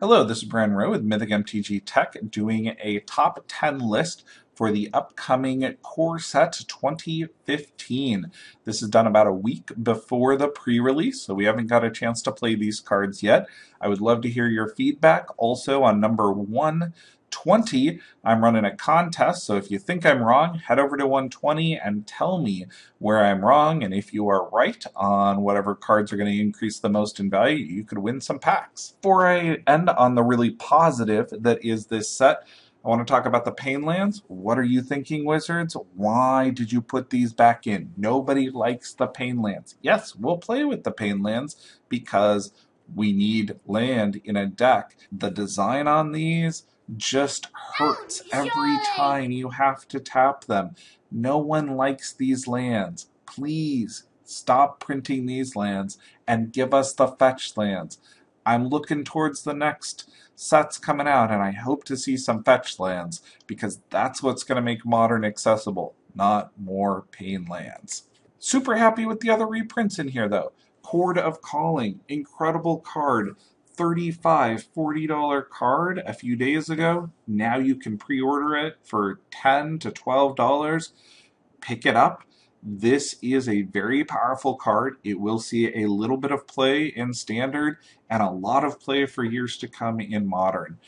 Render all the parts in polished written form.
Hello, this is Brian Rowe with Mythic MTG Tech doing a top 10 list for the upcoming Core Set 2015. This is done about a week before the pre-release, so we haven't got a chance to play these cards yet. I would love to hear your feedback. Also on number 120, I'm running a contest, so if you think I'm wrong, head over to 120 and tell me where I'm wrong, and if you are right on whatever cards are going to increase the most in value, you could win some packs. Before I end on the really positive that is this set, I want to talk about the Painlands. What are you thinking, Wizards? Why did you put these back in? Nobody likes the Painlands. Yes, we'll play with the Painlands because we need land in a deck. The design on these just hurts every time you have to tap them. No one likes these lands. Please stop printing these lands and give us the fetch lands. I'm looking towards the next sets coming out, and I hope to see some fetch lands because that's what's going to make Modern accessible, not more pain lands. Super happy with the other reprints in here, though. Chord of Calling, incredible card. $35, $40 card a few days ago. Now you can pre-order it for $10 to $12. Pick it up. This is a very powerful card. It will see a little bit of play in Standard and a lot of play for years to come in Modern.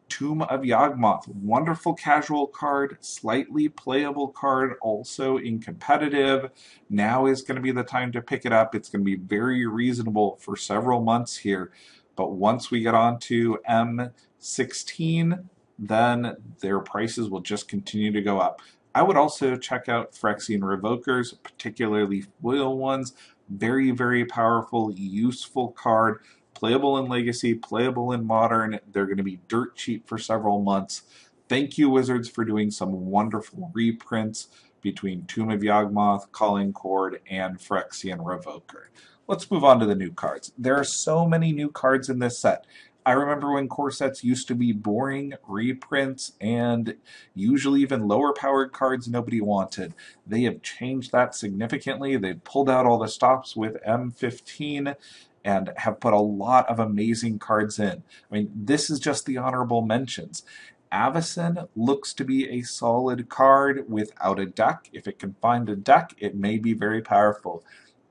Tomb of Yawgmoth, wonderful casual card, slightly playable card, also in competitive. Now is going to be the time to pick it up. It's going to be very reasonable for several months here. But once we get on to M16, then their prices will just continue to go up. I would also check out Phyrexian Revokers, particularly foil ones. Very, very powerful, useful card. Playable in Legacy, playable in Modern. They're going to be dirt cheap for several months. Thank you, Wizards, for doing some wonderful reprints between Tomb of Yawgmoth, Calling Chord, and Phyrexian Revoker. Let's move on to the new cards. There are so many new cards in this set. I remember when core sets used to be boring reprints and usually even lower powered cards nobody wanted. They have changed that significantly. They've pulled out all the stops with M15 and have put a lot of amazing cards in. I mean, this is just the honorable mentions. Avacyn looks to be a solid card without a deck. If it can find a deck, it may be very powerful.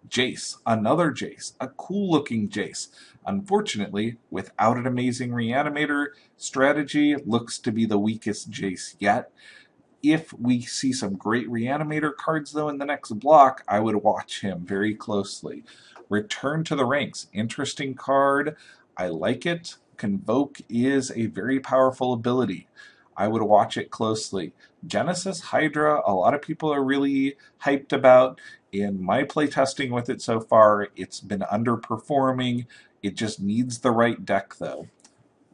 Jace, another Jace, a cool looking Jace. Unfortunately, without an amazing reanimator strategy, looks to be the weakest Jace yet. If we see some great reanimator cards, though, in the next block, I would watch him very closely. Return to the Ranks, interesting card. I like it. Convoke is a very powerful ability. I would watch it closely. Genesis Hydra, a lot of people are really hyped about. In my playtesting with it so far, it's been underperforming. It just needs the right deck, though.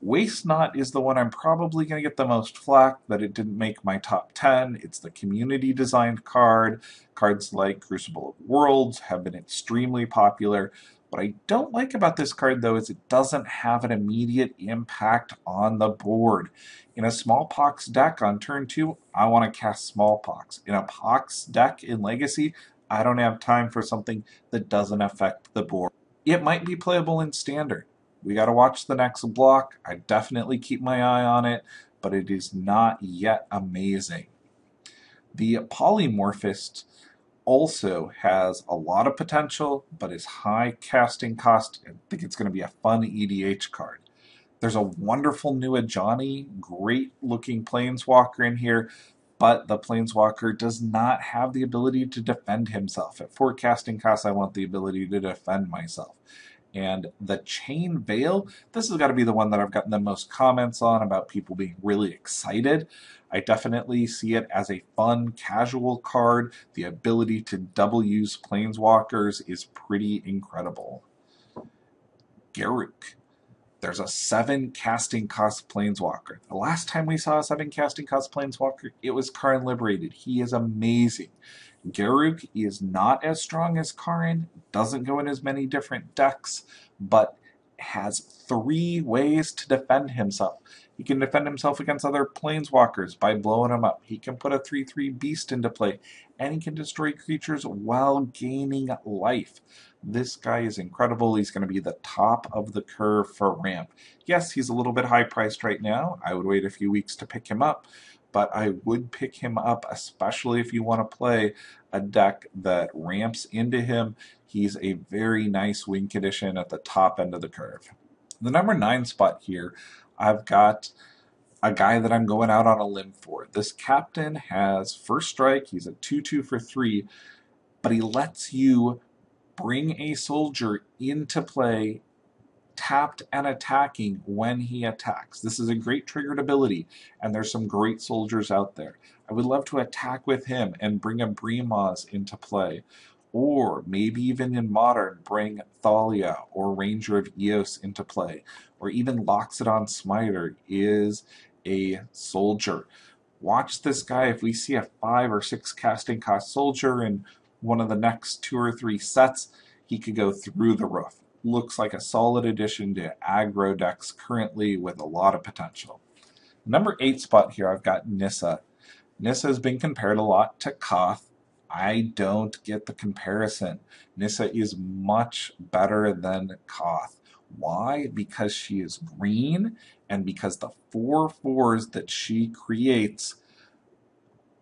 Wastenot is the one I'm probably going to get the most flack that it didn't make my top 10. It's the community designed card. Cards like Crucible of Worlds have been extremely popular. What I don't like about this card, though, is it doesn't have an immediate impact on the board. In a Smallpox deck on turn 2, I want to cast Smallpox. In a Pox deck in Legacy, I don't have time for something that doesn't affect the board. It might be playable in Standard. We got to watch the next block. I definitely keep my eye on it, but it is not yet amazing. The Polymorphist also has a lot of potential, but is high casting cost. I think it's going to be a fun EDH card. There's a wonderful new Ajani, great looking Planeswalker in here, but the Planeswalker does not have the ability to defend himself. At 4 casting costs, I want the ability to defend myself. And the Chain Veil, this has got to be the one that I've gotten the most comments on about people being really excited. I definitely see it as a fun, casual card. The ability to double use Planeswalkers is pretty incredible. Garruk. There's a 7 casting cost Planeswalker. The last time we saw a 7 casting cost Planeswalker, it was Karn Liberated. He is amazing. Garruk is not as strong as Karn, doesn't go in as many different decks, but has 3 ways to defend himself. He can defend himself against other planeswalkers by blowing them up. He can put a 3/3 beast into play, and he can destroy creatures while gaining life. This guy is incredible. He's going to be the top of the curve for ramp. Yes, he's a little bit high priced right now. I would wait a few weeks to pick him up, but I would pick him up, especially if you want to play a deck that ramps into him. He's a very nice win condition at the top end of the curve. The number 9 spot here, I've got a guy that I'm going out on a limb for. This captain has first strike. He's a 2/2 for 3, but he lets you bring a soldier into play tapped and attacking when he attacks. This is a great triggered ability, and there's some great soldiers out there. I would love to attack with him and bring a Brimaz into play. Or maybe even in Modern, bring Thalia or Ranger of Eos into play. Or even Loxodon Smiter is a soldier. Watch this guy. If we see a 5 or 6 casting cost soldier in one of the next 2 or 3 sets, he could go through the roof. Looks like a solid addition to aggro decks currently with a lot of potential. Number 8 spot here, I've got Nissa. Nissa has been compared a lot to Koth. I don't get the comparison. Nissa is much better than Koth. Why? Because she is green, and because the 4/4s that she creates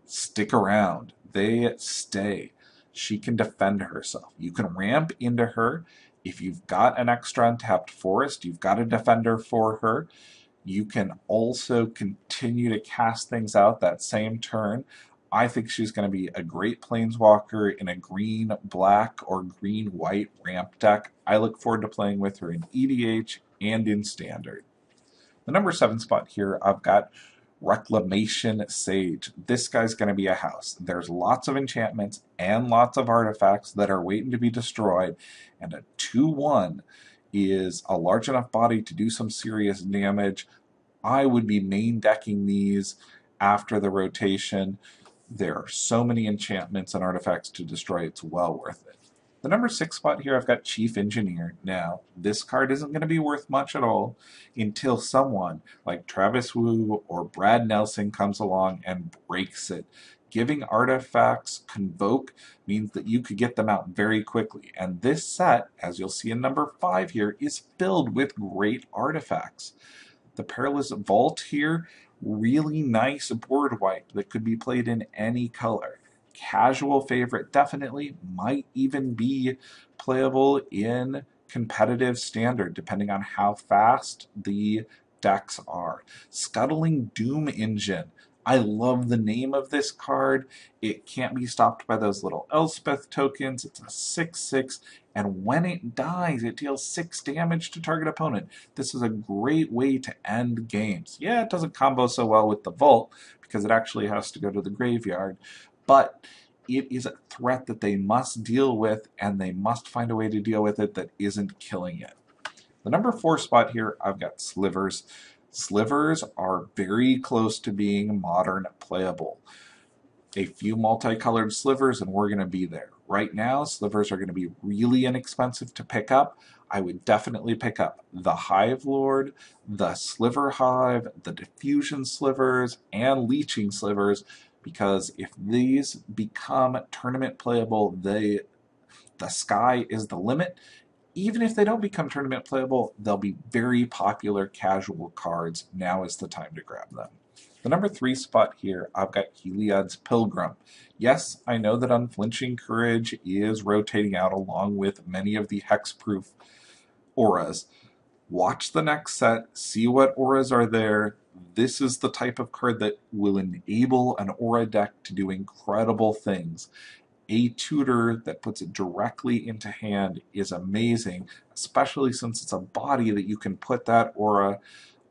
stick around. They stay. She can defend herself. You can ramp into her. If you've got an extra untapped forest, you've got a defender for her. You can also continue to cast things out that same turn. I think she's going to be a great planeswalker in a green-black or green-white ramp deck. I look forward to playing with her in EDH and in Standard. The number 7 spot here, I've got Reclamation Sage. This guy's going to be a house. There's lots of enchantments and lots of artifacts that are waiting to be destroyed, and a 2/1 is a large enough body to do some serious damage. I would be main decking these after the rotation. There are so many enchantments and artifacts to destroy, it's well worth it. The number 6 spot here, I've got Chief Engineer. Now, this card isn't going to be worth much at all until someone like Travis Wu or Brad Nelson comes along and breaks it. Giving artifacts Convoke means that you could get them out very quickly. And this set, as you'll see in number 5 here, is filled with great artifacts. The Perilous Vault here, really nice board wipe that could be played in any color. Casual favorite, definitely. Might even be playable in competitive Standard, depending on how fast the decks are. Scuttling Doom Engine. I love the name of this card. It can't be stopped by those little Elspeth tokens. It's a 6/6, and when it dies, it deals 6 damage to target opponent. This is a great way to end games. Yeah, it doesn't combo so well with the Vault, because it actually has to go to the graveyard, but it is a threat that they must deal with, and they must find a way to deal with it that isn't killing it. The number 4 spot here, I've got Slivers. Slivers are very close to being modern playable. A few multicolored slivers and we're going to be there. Right now, slivers are going to be really inexpensive to pick up. I would definitely pick up the Hivelord, the Sliver Hive, the Diffusion slivers, and Leeching slivers, because if these become tournament playable, the sky is the limit. Even if they don't become tournament playable, they'll be very popular casual cards. Now is the time to grab them. The number 3 spot here, I've got Heliod's Pilgrim. Yes, I know that Unflinching Courage is rotating out along with many of the hexproof auras. Watch the next set, see what auras are there. This is the type of card that will enable an aura deck to do incredible things. A tutor that puts it directly into hand is amazing, especially since it's a body that you can put that aura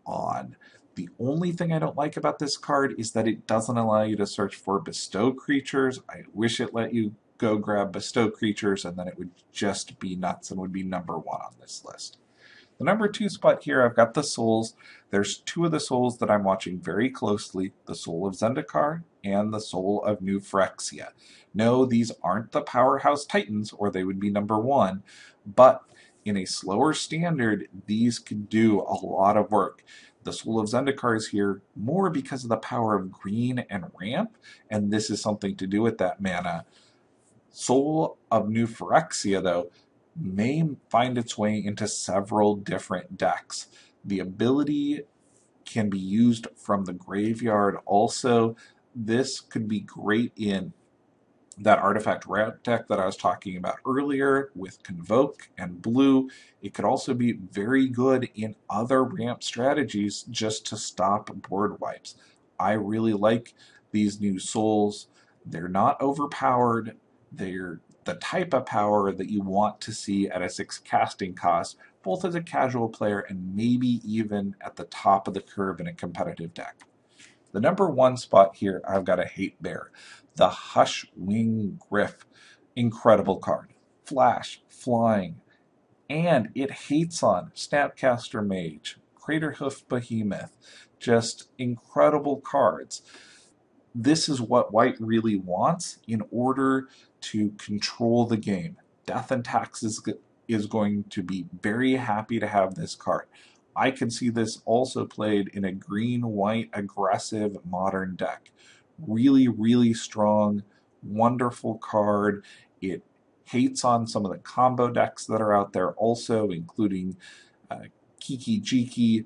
on. The only thing I don't like about this card is that it doesn't allow you to search for bestow creatures. I wish it let you go grab bestow creatures, and then it would just be nuts and would be number 1 on this list. The number 2 spot here, I've got the souls. There's 2 of the souls that I'm watching very closely, the Soul of Zendikar and the Soul of New Phyrexia. No, these aren't the powerhouse titans, or they would be number 1, but In a slower standard, these could do a lot of work. The Soul of Zendikar is here more because of the power of green and ramp, and this is something to do with that mana. Soul of New Phyrexia, though, may find its way into several different decks. The ability can be used from the graveyard also. This could be great in that artifact ramp deck that I was talking about earlier with Convoke and Blue. It could also be very good in other ramp strategies just to stop board wipes. I really like these new souls. They're not overpowered. They're the type of power that you want to see at a 6 casting cost, both as a casual player and maybe even at the top of the curve in a competitive deck. The number 1 spot here, I've got a hate bear. The Hushwing Griff. Incredible card. Flash, flying, and it hates on Snapcaster Mage, Craterhoof Behemoth. Just incredible cards. This is what White really wants in order to control the game. Death and Taxes is going to be very happy to have this card. I can see this also played in a green-white aggressive modern deck. Really, really strong, wonderful card. It hates on some of the combo decks that are out there also, including Kiki Jiki.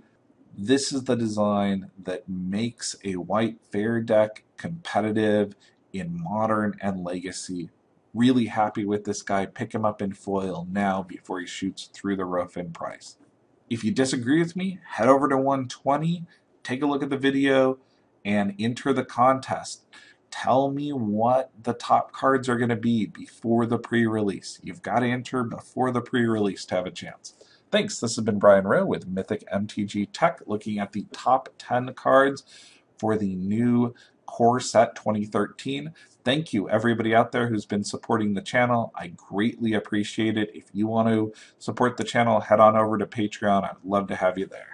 This is the design that makes a white fair deck competitive in modern and legacy. Really happy with this guy. Pick him up in foil now before he shoots through the roof in price. If you disagree with me, head over to 120, take a look at the video, and enter the contest. Tell me what the top cards are going to be before the pre-release. You've got to enter before the pre-release to have a chance. Thanks. This has been Brian Rowe with Mythic MTG Tech, looking at the top 10 cards for the new Core Set 2013. Thank you, everybody out there who's been supporting the channel. I greatly appreciate it. If you want to support the channel, head on over to Patreon. I'd love to have you there.